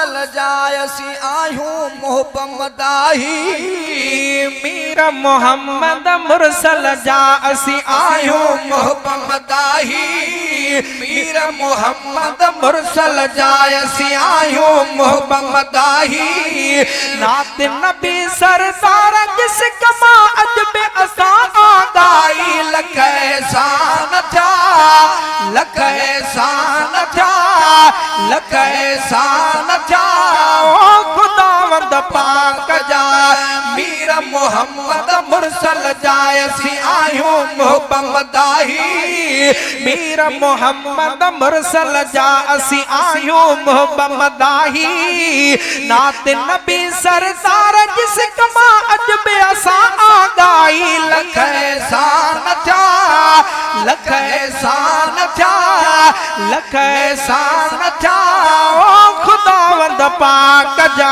मुरसल जायसी आयूं मोहम्मदाही मीर मोहम्मद मुरसल जायसी आयूं मोहम्मदाही मीर मोहम्मद मुरसल जायसी आयूं मोहम्मदाही नात नबी सरदार जिस कमा अजब असा आगाई लख एहसान था लख एहसान था लख एहसान था ओ खुदावंद पाक जा मीर मोहम्मद मुरसल जायसी आयूं मोहम्मदाही मीर मोहम्मद मुरसल जायसी आयूं मोहम्मदाही नात नबी सरदार जिस कमा अजब असा आगाई लख एहसान था लख एहसान था लख एहसान था ओ खुदावंद पाक जा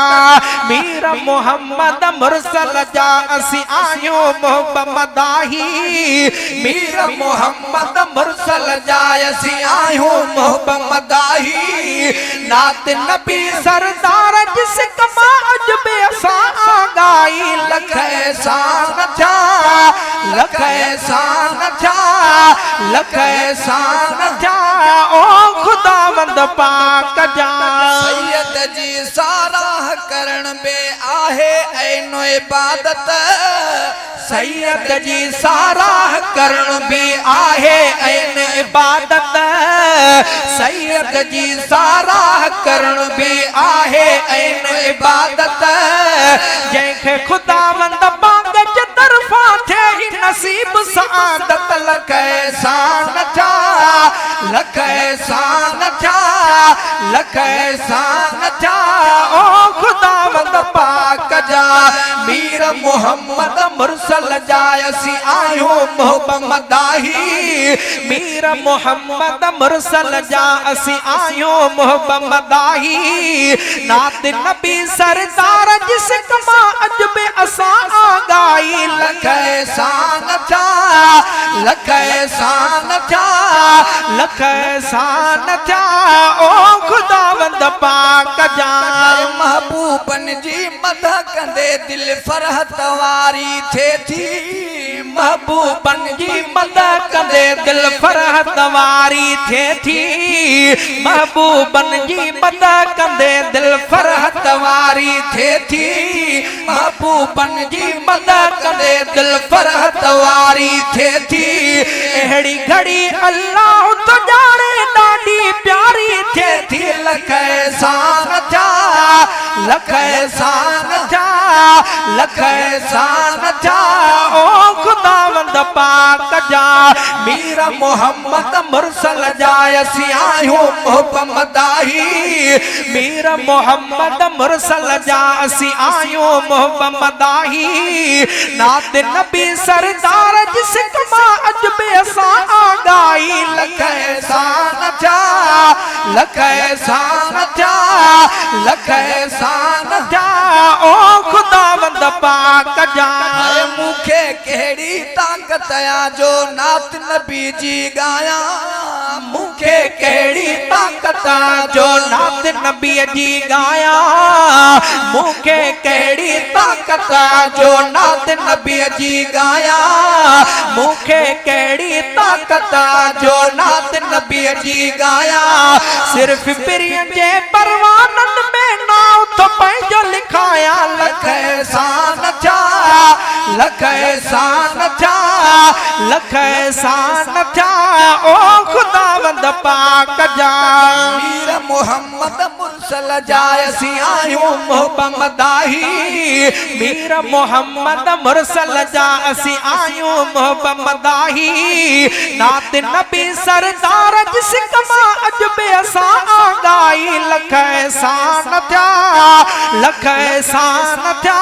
मीर मोहम्मद मुरसल जायसी आयूं मोहम्मदाही मीर मोहम्मद मुरसल जायसी आयूं मोहम्मदाही नात नबी सरदार जिस कमा अजब असा आगाई लख एहसान था लख एहसान था लख एहसान जा ओ खुदावंद पाक जा सैयद जी साराह करण बे आहे ऐनो इबादत सैयद जी साराह करण भी आहे ऐन इबादत सैयद जी साराह करण भी आहे ऐन इबादत जंहिंखे खुदावंद पाक जे तरफा थे ही नसीब सआदत लख एहसान था लख एहसान था लख एहसान था ओ खुदावंद पाक जा मीर मोहम्मद मुरसल जायसी आयूं मोहम्मदाही मीर मोहम्मद मुरसल जायसी आयूं मोहम्मदाही नात नबी सरदार जिस कमा अजब असा आगाई लख एहसान था लख एहसान था लख एहसान था ओ खुदावंद पाक जा महबूबन जी मदह कंदे दिल फरहत वारी थे थी महबूबन जी मदह कंदे दिल फरहत वारी थे थी महबूबन जी मदह कंदे दिल फरहत वारी थे थी महबूबन जी मदह कंदे दिल फरहत वारी थे थी अहिड़ी घड़ी अल्लाह तो जाने ॾाढी प्यारी थे थी लख एहसान था लख एहसान था लख एहसान था ओ खुदावंद पाक जा मीर मोहम्मद मुरसल जायसी आयूं मोहम्मदाही मीर मोहम्मद मुरसल जायसी आयूं मोहम्मदाही नात नबी सरदार जिस कमा अजब असा आगाई लख एहसान था लख एहसान था लख एहसान जा ओ खुदावंद पाक जा मूंखे कहिड़ी ताकत आ जो नात नबी जी गाया मूंखे कहिड़ी ताकत आ जो नात नबी जी गाया मूंखे कहिड़ी ताकत आ जो नात नबी जी गाया मूंखे कहिड़ी ताकत आ जो नात नबी जी गाया सिर्फ पिरियन जे परवानन में नाव तो पंहिंजो लिखाया लख एहसान था लख एहसान था लख एहसान था ओ खुदावंद पाक जा मीर मोहम्मद मुरसल जायसी आयूं मोहम्मदाही मीर मोहम्मद मुरसल जायसी आयूं मोहम्मदाही नात नबी सरदार जिस कमा अजब असा आगाई लख एहसान था लख एहसान था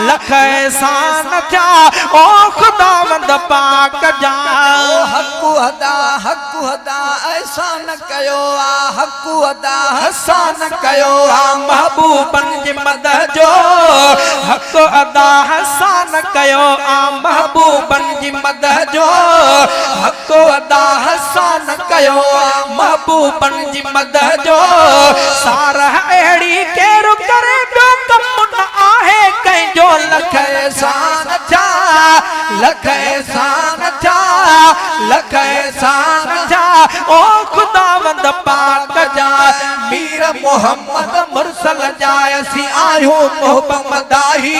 लख एहसान था ओ खुदावंद पाक जा हकु अदा ऐसा न कयो आ हकु अदा हसान कयो आ महबूबन जी मदह जो हक अदा हसान कयो आ महबूबन जी मदह जो हक अदा हसान एहसान कयो महबूबन जी मदद जो सारा अहिड़ी केरु करे ॿियो कमु न आहे कंहिंजो लख एहसान छा लख एहसान छा लख एहसान जा ओ खुदावंद पाक जा मीर मोहम्मद मुरसल जायसी आयो मोहब्बत दाही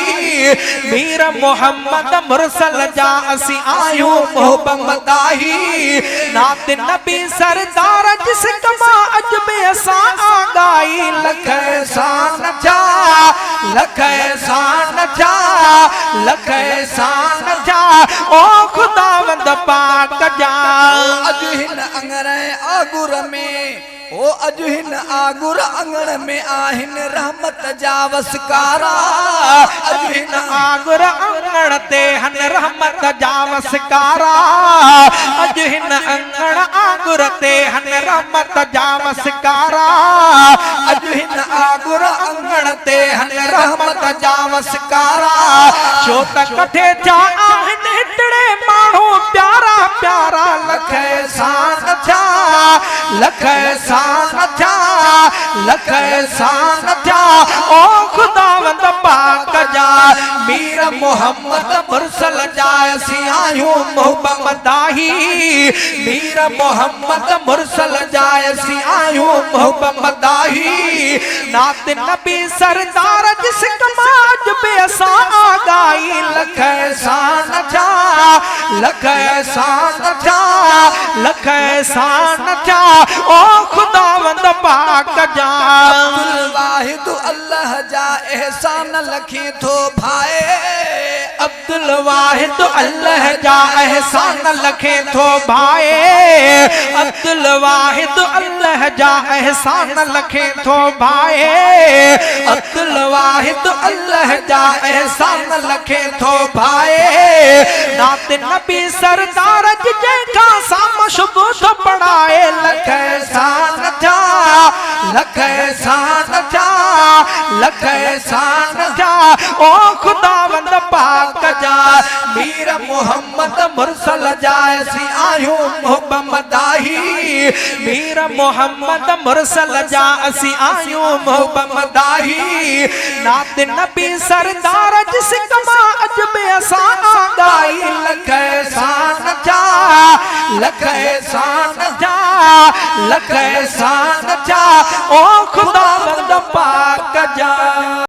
मीर मोहम्मद मुरसल जा असी आयो मोहब्बत दाही नात नबी सरदार जिस कमा अजबे असा आगाई लख एहसान छा लख एहसान छा लख एहसान जा ओ खुदावंद पाक जा अॼु हिन अंगर आगुर में ओ अॼु हिन आगुर अंगण में आहिनि रहमत जा वसकारा अॼु हिन आगुर अंगण ते हन रहमत जा वसकारा अॼु हिन अंगण आगुर ते हन रहमत जा वसकारा अॼु हिन आगुर अंगण ते हन रहमत जा वसकारा छो त कठे जा आहिनि हितड़े माण्हू प्यारा प्यारा लख एहसान छा लख एहसान छा लख एहसान छा ओ खुदावंद पाक जा मीर मोहम्मद मुरसल जा असी आहियूं मोहब्बत दाही मीर मोहम्मद मुरसल जा असी आहियूं मोहब्बत दाही नात नबी सरदार जिस कमाज पे असा आगाई लख एहसान छा लख एहसान छा लख एहसान छा ओ खुदावंद पाक जा अब्दुल वाहिद अल्लाह जा एहसान लखी थो भाए अब्दुल वाहिद अल्लाह जा एहसान लखे थो भाए अब्दुल वाहिद अल्लाह जा एहसान लखे थो भाए अब्दुल वाहिद अल्लाह जा एहसान लखे थो भाए नात नबी सरदार जंहिंखां साम शुबह थो पढ़ाए लख एहसान छा लख एहसान छा लख एहसान जा ओ खुदावंद पाक जा मीर मोहम्मद मुरसल जा असी आहियूं मोहब्बत दाही मीर मोहम्मद मुरसल जा असी आहियूं मोहब्बत दाही नात नबी सरदार जिस कमा अजबे असा आगाई लख एहसान छा लख एहसान जा लख एहसान छा ओ खुदावंद पाक जा।